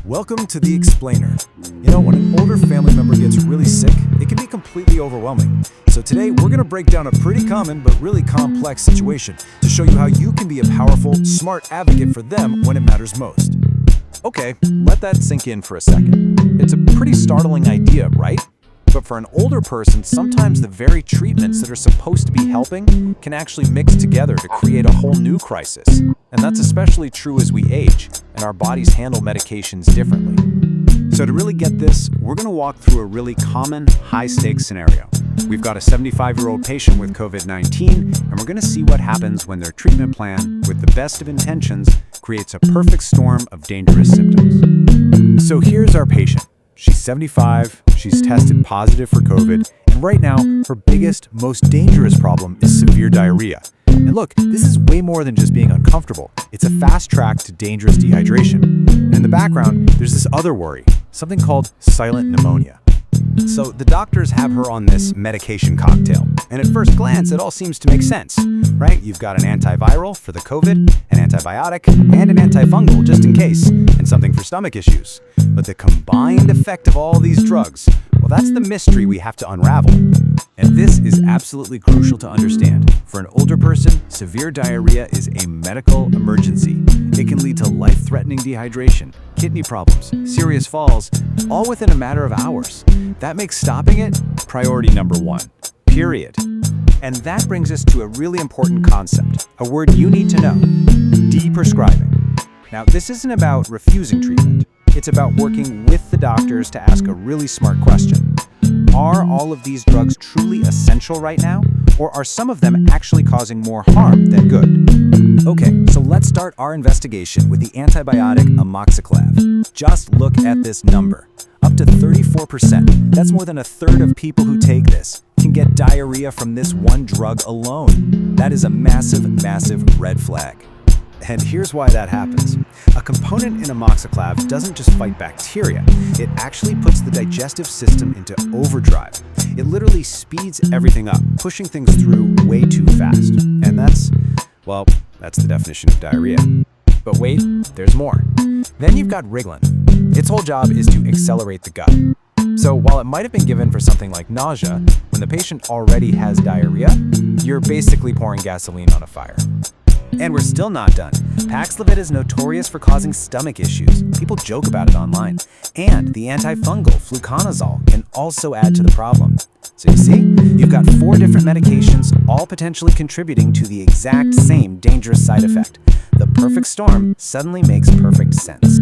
Welcome to The Explainer. You know, when an older family member gets really sick, it can be completely overwhelming. So today, we're going to break down a pretty common but really complex situation to show you how you can be a powerful, smart advocate for them when it matters most. Okay, let that sink in for a second. It's a pretty startling idea, right? But for an older person, sometimes the very treatments that are supposed to be helping can actually mix together to create a whole new crisis. And that's especially true as we age, and our bodies handle medications differently. So to really get this, we're going to walk through a really common, high-stakes scenario. We've got a 75-year-old patient with COVID-19, and we're going to see what happens when their treatment plan, with the best of intentions, creates a perfect storm of dangerous symptoms. So here's our patient. She's 75, she's tested positive for COVID, and right now, her biggest, most dangerous problem is severe diarrhea. And look, this is way more than just being uncomfortable. It's a fast track to dangerous dehydration. And in the background, there's this other worry, something called silent pneumonia. So the doctors have her on this medication cocktail, and at first glance, it all seems to make sense, right? You've got an antiviral for the COVID, an antibiotic, and an antifungal just in case, and something for stomach issues. But the combined effect of all these drugs, well, that's the mystery we have to unravel. And this is absolutely crucial to understand. For an older person, severe diarrhea is a medical emergency. It can lead to life-threatening dehydration, kidney problems, serious falls, all within a matter of hours. That makes stopping it priority number one, period. And that brings us to a really important concept, a word you need to know, deprescribing. Now, this isn't about refusing treatment. It's about working with the doctors to ask a really smart question. Are all of these drugs truly essential right now, or are some of them actually causing more harm than good? Okay, so let's start our investigation with the antibiotic amoxiclav. Just look at this number. Up to 34%, that's more than a third of people who take this, can get diarrhea from this one drug alone. That is a massive, massive red flag. And here's why that happens. A component in amoxiclav doesn't just fight bacteria, it actually puts the digestive system into overdrive. It literally speeds everything up, pushing things through way too fast. And that's the definition of diarrhea. But wait, there's more. Then you've got Riglin. Its whole job is to accelerate the gut. So while it might have been given for something like nausea, when the patient already has diarrhea, you're basically pouring gasoline on a fire. And we're still not done. Paxlovid is notorious for causing stomach issues. People joke about it online. And the antifungal fluconazole can also add to the problem. So you see, you've got 4 different medications, all potentially contributing to the exact same dangerous side effect. The perfect storm suddenly makes perfect sense.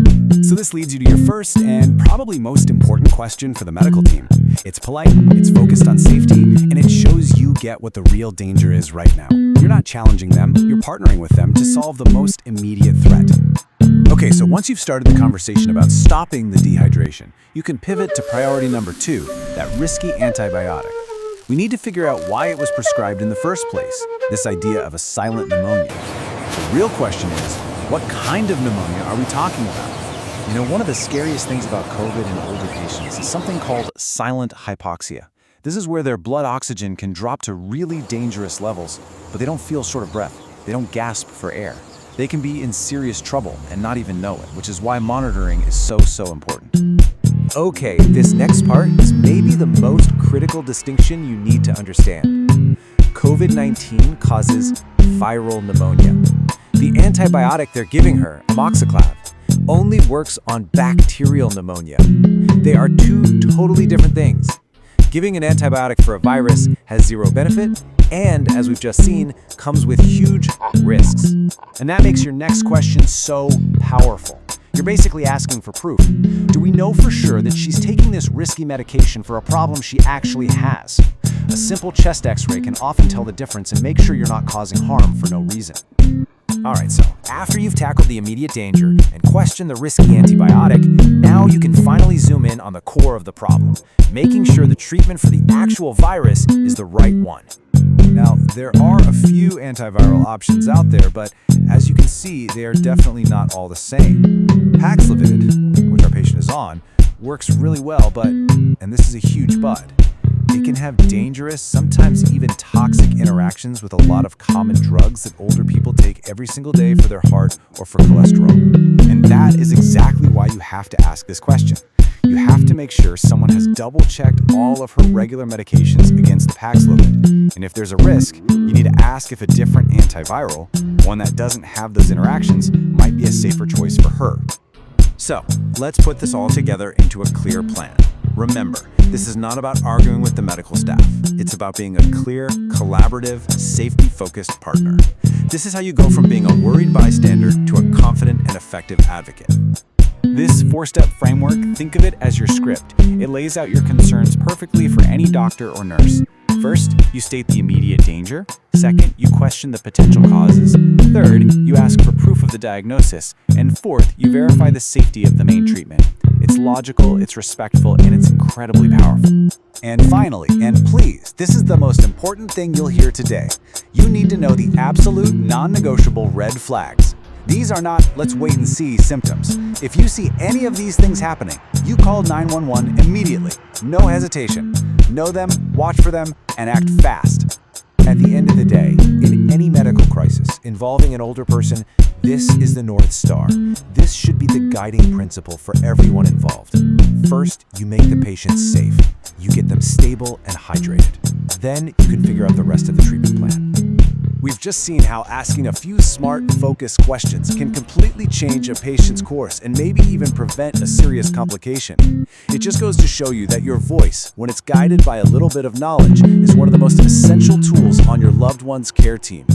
So this leads you to your first and probably most important question for the medical team. It's polite, it's focused on safety, and it shows you get what the real danger is right now. You're not challenging them, you're partnering with them to solve the most immediate threat. Okay, so once you've started the conversation about stopping the dehydration, you can pivot to priority number 2, that risky antibiotic. We need to figure out why it was prescribed in the first place, this idea of a silent pneumonia. The real question is, what kind of pneumonia are we talking about? You know, one of the scariest things about COVID in older patients is something called silent hypoxia. This is where their blood oxygen can drop to really dangerous levels, but they don't feel short of breath. They don't gasp for air. They can be in serious trouble and not even know it, which is why monitoring is so important. Okay, this next part is maybe the most critical distinction you need to understand. COVID-19 causes viral pneumonia. The antibiotic they're giving her, amoxiclav, only works on bacterial pneumonia. They are 2 totally different things. Giving an antibiotic for a virus has 0 benefit, and, as we've just seen, comes with huge risks. And that makes your next question so powerful. You're basically asking for proof. Do we know for sure that she's taking this risky medication for a problem she actually has? A simple chest x-ray can often tell the difference and make sure you're not causing harm for no reason. Alright, so after you've tackled the immediate danger and questioned the risky antibiotic, now you can finally zoom in on the core of the problem, making sure the treatment for the actual virus is the right one. Now, there are a few antiviral options out there, but as you can see, they are definitely not all the same. Paxlovid, which our patient is on, works really well, and this is a huge but, It can have dangerous, sometimes even toxic interactions with a lot of common drugs that older people take every single day for their heart or for cholesterol. And that is exactly why you have to ask this question. You have to make sure someone has double-checked all of her regular medications against the Paxlovid. And if there's a risk, you need to ask if a different antiviral, one that doesn't have those interactions, might be a safer choice for her. So, let's put this all together into a clear plan. Remember, this is not about arguing with the medical staff. It's about being a clear, collaborative, safety-focused partner. This is how you go from being a worried bystander to a confident and effective advocate. This 4-step framework, think of it as your script. It lays out your concerns perfectly for any doctor or nurse. First, you state the immediate danger. Second, you question the potential causes. Third, you ask for proof of the diagnosis. And fourth, you verify the safety of the main treatment. It's logical, it's respectful, and it's incredibly powerful. And finally, and please, this is the most important thing you'll hear today. You need to know the absolute non-negotiable red flags. These are not "let's wait and see" symptoms. If you see any of these things happening, you call 911 immediately. No hesitation. Know them, watch for them, and act fast. At the end of the day, in any medical crisis involving an older person, this is the North Star. This should be the guiding principle for everyone involved. First, you make the patient safe. You get them stable and hydrated. Then you can figure out the rest of the treatment plan. We've just seen how asking a few smart, focused questions can completely change a patient's course and maybe even prevent a serious complication. It just goes to show you that your voice, when it's guided by a little bit of knowledge, is one of the most essential tools on your loved one's care team.